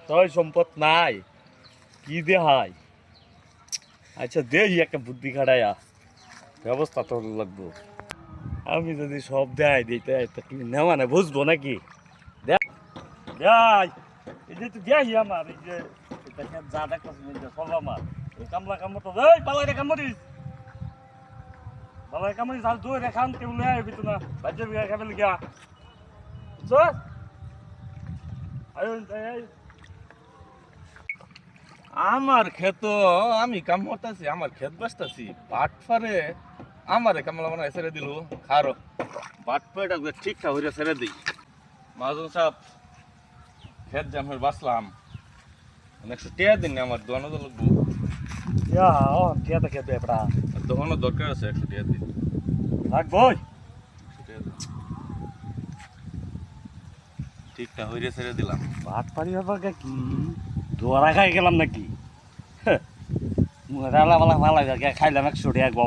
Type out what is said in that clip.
সয় সম্পদ নাই কি দেহাই। আচ্ছা দেই একটা বুদ্ধি খাটাইয়া ব্যবস্থা তো লাগবো। আমি যদি সব দেয় দিতে নেওয়া না বুঝবো নাকি দেয় এই যে তুই দেয় আমার এই যে যা দেখতেছি সব আমার এই কামলা কামড় তো পালাই রে কামড়িস পালাই কামড়িস আর দুই রেখান কেউ লে আইবি তো না বাজ্যে বিঘা খাবে লিখা বুঝছো আমার ক্ষেত আমি কাম করতেছি, আমার ক্ষেত বাঁচতেছি। বাট ফারে আমারে কামলা বানায় ছেড়ে দিল। খারো বাট ফাটা ঠিকঠাক হইয়া ছেড়ে দিই। মাহাজন সাহেব ক্ষেত জামের বাঁচলাম, 100 টাকা দিন আমার দোকানে তো লাগবো। টিয়া তো খেতে পড়া দোকানে দরকার আছে, 100 টাকা দিন লাগবো। 100 টাকা দিন। ঠিকঠাক হইয়া ছেড়ে দিলাম। ভাত পারি ব্যাপার কি দোয়ারা খাই গেলাম নাকি? মুখে রালা বালা ভালো খাইলাম 100 টাকা